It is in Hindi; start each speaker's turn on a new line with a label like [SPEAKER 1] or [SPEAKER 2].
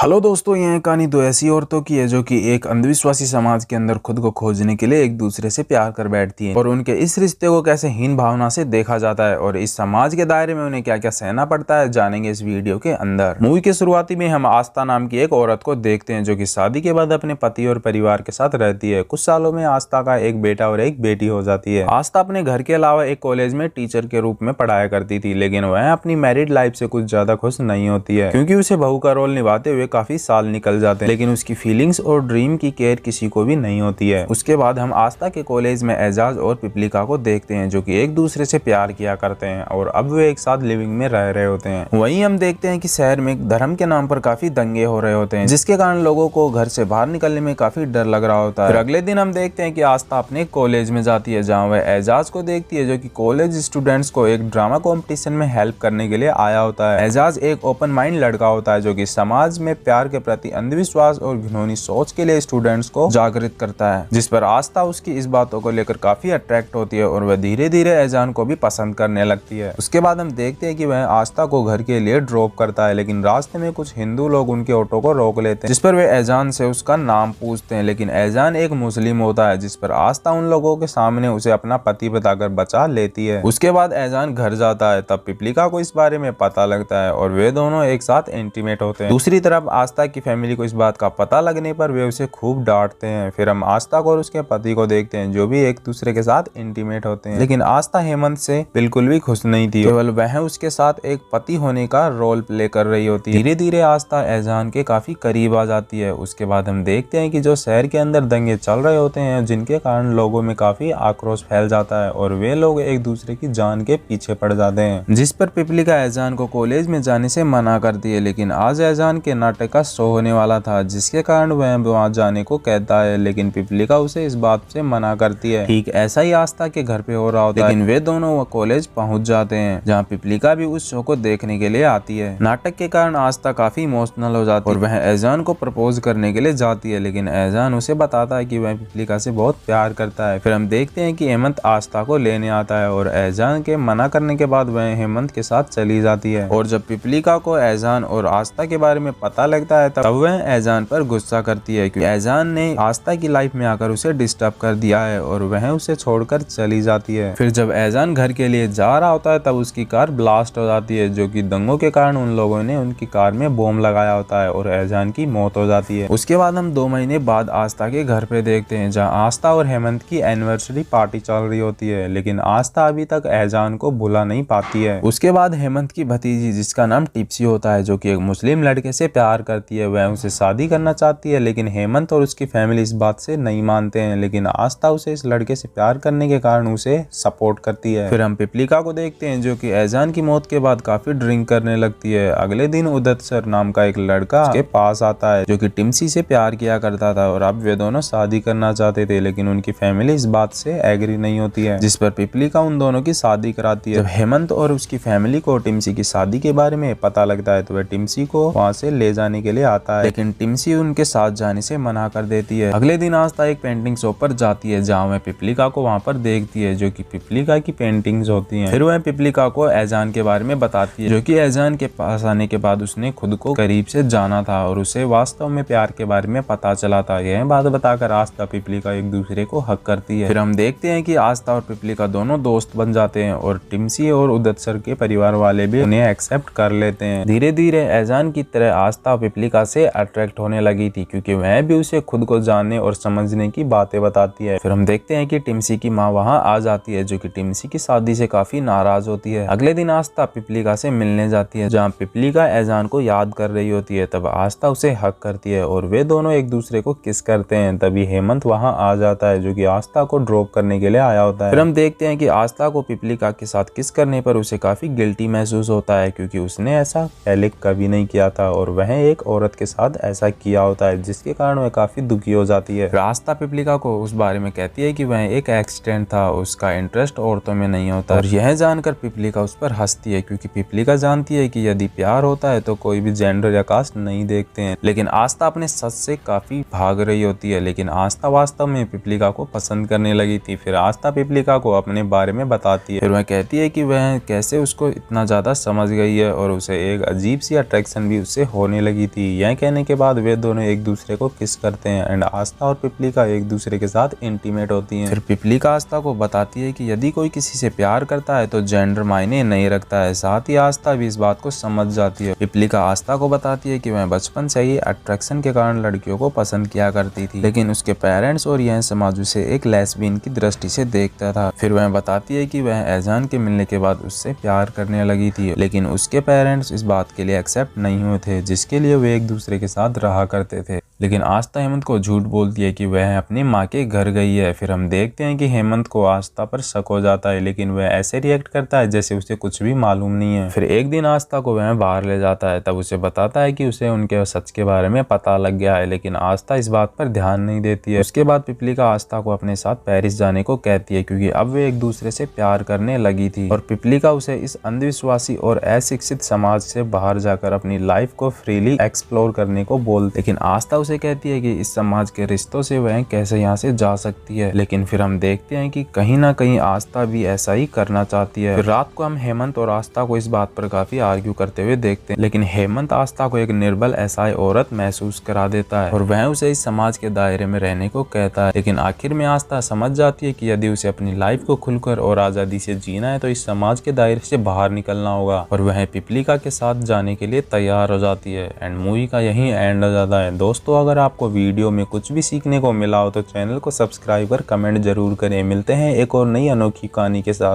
[SPEAKER 1] हेलो दोस्तों, यह कहानी दो ऐसी औरतों की है जो कि एक अंधविश्वासी समाज के अंदर खुद को खोजने के लिए एक दूसरे से प्यार कर बैठती हैं और उनके इस रिश्ते को कैसे हीन भावना से देखा जाता है और इस समाज के दायरे में उन्हें क्या क्या सहना पड़ता है, जानेंगे इस वीडियो के अंदर। मूवी के शुरुआती में हम आस्था नाम की एक औरत को देखते हैं जो कि शादी के बाद अपने पति और परिवार के साथ रहती है। कुछ सालों में आस्था का एक बेटा और एक बेटी हो जाती है। आस्था अपने घर के अलावा एक कॉलेज में टीचर के रूप में पढ़ाया करती थी, लेकिन वह अपनी मैरिड लाइफ से कुछ ज्यादा खुश नहीं होती है क्योंकि उसे बहू का रोल निभाते हुए काफी साल निकल जाते हैं, लेकिन उसकी फीलिंग्स और ड्रीम की केयर किसी को भी नहीं होती है। उसके बाद हम आस्था के कॉलेज में एजाज और पिपलिका को देखते हैं जो कि एक दूसरे से प्यार किया करते हैं और अब वे एक साथ लिविंग में रह रहे होते हैं। वहीं हम देखते हैं कि शहर में धर्म के नाम पर काफी दंगे हो रहे होते हैं, जिसके कारण लोगों को घर से बाहर निकलने में काफी डर लग रहा होता है। फिर अगले दिन हम देखते हैं कि आस्था अपने कॉलेज में जाती है जहाँ वह एजाज को देखती है जो कि कॉलेज स्टूडेंट्स को एक ड्रामा कॉम्पिटिशन में हेल्प करने के लिए आया होता है। एजाज एक ओपन माइंड लड़का होता है जो कि समाज में प्यार के प्रति अंधविश्वास और घिनौनी सोच के लिए स्टूडेंट्स को जागृत करता है, जिस पर आस्था उसकी इस बातों को लेकर काफी अट्रैक्ट होती है और वह धीरे धीरे एजान को भी पसंद करने लगती है। उसके बाद हम देखते हैं कि वह आस्था को घर के लिए ड्रॉप करता है, लेकिन रास्ते में कुछ हिंदू लोग उनके ऑटो को रोक लेते हैं, जिस पर वे एजान से उसका नाम पूछते हैं, लेकिन एजान एक मुस्लिम होता है, जिस पर आस्था उन लोगों के सामने उसे अपना पति बताकर बचा लेती है। उसके बाद एजान घर जाता है, तब पिपलिका को इस बारे में पता लगता है और वे दोनों एक साथ इंटीमेट होते हैं। दूसरी तरफ आस्था की फैमिली को इस बात का पता लगने पर वे उसे खूब डांटते हैं। फिर हम आस्था को और उसके पति को देखते हैं जो भी एक दूसरे के साथ इंटीमेट होते हैं, लेकिन आस्था हेमंत से बिल्कुल भी खुश नहीं थी, केवल वह उसके साथ एक पति होने का रोल प्ले कर रही होती है। धीरे धीरे आस्था एजान के काफी करीब आ जाती है। उसके बाद हम देखते हैं कि जो शहर के अंदर दंगे चल रहे होते हैं जिनके कारण लोगों में काफी आक्रोश फैल जाता है और वे लोग एक दूसरे की जान के पीछे पड़ जाते हैं, जिस पर पिपलिका एजान को कॉलेज में जाने से मना करती है। लेकिन आज एजान के नाटक का शो होने वाला था, जिसके कारण वह वहां जाने को कहता है, लेकिन पिपलिका उसे इस बात से मना करती है। ठीक ऐसा ही आस्था के घर पे हो रहा होता है, लेकिन वे दोनों कॉलेज पहुंच जाते हैं जहां पिपलिका भी उस शो को देखने के लिए आती है। नाटक के कारण आस्था काफी इमोशनल हो जाती है और वह एजान को प्रपोज करने के लिए जाती है, लेकिन एजान उसे बताता है कि वह पिपलिका से बहुत प्यार करता है। फिर हम देखते हैं कि हेमंत आस्था को लेने आता है और एजान के मना करने के बाद वह हेमंत के साथ चली जाती है। और जब पिपलिका को एजान और आस्था के बारे में पता लगता है तब वह एजान पर गुस्सा करती है क्योंकि एजान ने आस्था की लाइफ में आकर उसे डिस्टर्ब कर दिया है और वह उसे छोड़कर चली जाती है। फिर जब एजान घर के लिए जा रहा होता है तब उसकी कार ब्लास्ट हो जाती है, जो कि दंगों के कारण उन लोगों ने उनकी कार में बॉम्ब लगाया होता है और एजान की मौत हो जाती है। उसके बाद हम 2 महीने बाद आस्था के घर पे देखते हैं जहाँ आस्था और हेमंत की एनिवर्सरी पार्टी चल रही होती है, लेकिन आस्था अभी तक एजान को भुला नहीं पाती है। उसके बाद हेमंत की भतीजी जिसका नाम टिप्सी होता है जो कि एक मुस्लिम लड़के से प्यार करती है, वह उसे शादी करना चाहती है, लेकिन हेमंत और उसकी फैमिली इस बात से नहीं मानते हैं, लेकिन आस्था उसे इस लड़के से प्यार करने के कारण उसे सपोर्ट करती है। फिर हम पिपलिका को देखते हैं जो कि एजान की मौत के बाद काफी ड्रिंक करने लगती है। अगले दिन उदत सर नाम का एक लड़का उसके पास आता है जो कि टिम्सी से प्यार किया करता था और अब वे दोनों शादी करना चाहते थे, लेकिन उनकी फैमिली इस बात से एग्री नहीं होती है, जिस पर पिपलिका उन दोनों की शादी कराती है। जब हेमंत और उसकी फैमिली को टिम्सी की शादी के बारे में पता लगता है तो वह टिम्सी को वहाँ से ले जाने के लिए आता है, लेकिन टिम्सी उनके साथ जाने से मना कर देती है। अगले दिन आस्था एक पेंटिंग शॉप पर जाती है जहाँ वह पिपलिका को वहाँ पर देखती है जो कि पिपलिका की पेंटिंग्स होती हैं। फिर वह पिपलिका को एजान के बारे में बताती है जो कि एजान के पास आने के बाद उसने खुद को करीब से जाना था और उसे वास्तव में प्यार के बारे में पता चला था। यह बात बताकर आस्था पिपलिका एक दूसरे को हक करती है। फिर हम देखते हैं कि आस्था और पिपलिका दोनों दोस्त बन जाते हैं और टिम्सी और उदत सर के परिवार वाले भी उन्हें एक्सेप्ट कर लेते हैं। धीरे धीरे एजान की तरह आस्था पिपलिका से अट्रैक्ट होने लगी थी क्योंकि वह भी उसे खुद को जानने और समझने की बातें बताती है। फिर हम देखते हैं कि टिम्सी की माँ वहाँ आ जाती है जो कि टिम्सी की शादी से काफी नाराज होती है। अगले दिन आस्था पिपलिका से मिलने जाती है जहाँ पिपलिका एजान को याद कर रही होती है, तब आस्था उसे हक करती है और वे दोनों एक दूसरे को किस करते हैं। तभी हेमंत वहाँ आ जाता है जो कि आस्था को ड्रॉप करने के लिए आया होता है। फिर हम देखते हैं कि आस्था को पिपलिका के साथ किस करने पर उसे काफी गिल्टी महसूस होता है क्योंकि उसने ऐसा पहले कभी नहीं किया था और वह एक औरत के साथ ऐसा किया होता है, जिसके कारण वह काफी दुखी हो जाती है। आस्था पिपलिका को उस बारे में कहती है कि वह एक एक्सीडेंट था, उसका इंटरेस्ट औरतों में नहीं होता और यह जानकर पिपलिका उस पर हंसती है क्योंकि पिपलिका जानती है कि यदि प्यार होता है तो कोई भी जेंडर या कास्ट नहीं देखते हैं। लेकिन आस्था अपने सच से काफी भाग रही होती है, लेकिन आस्था वास्तव में पिपलिका को पसंद करने लगी थी। फिर आस्था पिपलिका को अपने बारे में बताती है। फिर वह कहती है कि वह कैसे उसको इतना ज्यादा समझ गई है और उसे एक अजीब सी अट्रैक्शन भी उससे होने लगी लगी थी। यह कहने के बाद वे दोनों एक दूसरे को किस करते हैं एंड आस्था और पिपलिका एक दूसरे के साथ इंटीमेट होती हैं। फिर पिपलिका आस्था को बताती है कि यदि कोई किसी से प्यार करता है तो जेंडर मायने नहीं रखता है। साथ ही आस्था भी इस बात को समझ जाती है। पिपलिका आस्था को बताती है कि वह बचपन से ही अट्रैक्शन के कारण लड़कियों को पसंद किया करती थी, लेकिन उसके पेरेंट्स और यह समाज उसे एक लेस्बियन की दृष्टि से देखता था। फिर वह बताती है कि वह एजान के मिलने के बाद उससे प्यार करने लगी थी, लेकिन उसके पेरेंट्स इस बात के लिए एक्सेप्ट नहीं हुए थे, जिसके लिए वे एक दूसरे के साथ रहा करते थे। लेकिन आस्था हेमंत को झूठ बोलती है कि वह अपनी माँ के घर गई है। फिर हम देखते हैं कि हेमंत को आस्था पर शक हो जाता है, लेकिन वह ऐसे रिएक्ट करता है जैसे उसे कुछ भी मालूम नहीं है। फिर एक दिन आस्था को वह बाहर ले जाता है, तब उसे बताता है कि उसे उनके सच के बारे में पता लग गया है, लेकिन आस्था इस बात पर ध्यान नहीं देती है। उसके बाद पिपलिका आस्था को अपने साथ पेरिस जाने को कहती है, क्योंकि अब वे एक दूसरे से प्यार करने लगी थी और पिपलिका उसे इस अंधविश्वासी और अशिक्षित समाज से बाहर जाकर अपनी लाइफ को फ्रीली एक्सप्लोर करने को बोलती। लेकिन आस्था उसे कहती है कि इस समाज के रिश्तों से वह कैसे यहाँ से जा सकती है। लेकिन फिर हम देखते हैं कि कहीं ना कहीं आस्था भी ऐसा ही करना चाहती है। फिर रात को हम हेमंत और आस्था को इस बात पर काफी आर्ग्यू करते हुए देखते हैं, लेकिन हेमंत आस्था को एक निर्बल असहाय औरत महसूस करा देता है और वह उसे इस समाज के दायरे में रहने को कहता है। लेकिन आखिर में आस्था समझ जाती है कि यदि उसे अपनी लाइफ को खुलकर और आजादी से जीना है तो इस समाज के दायरे से बाहर निकलना होगा, और वह पिपलिका के साथ जाने के लिए तैयार हो जाती है। एंड मूवी का यही एंड हो जाता है। दोस्तों, अगर आपको वीडियो में कुछ भी सीखने को मिला हो तो चैनल को सब्सक्राइब कर कमेंट जरूर करें। मिलते हैं एक और नई अनोखी कहानी के साथ।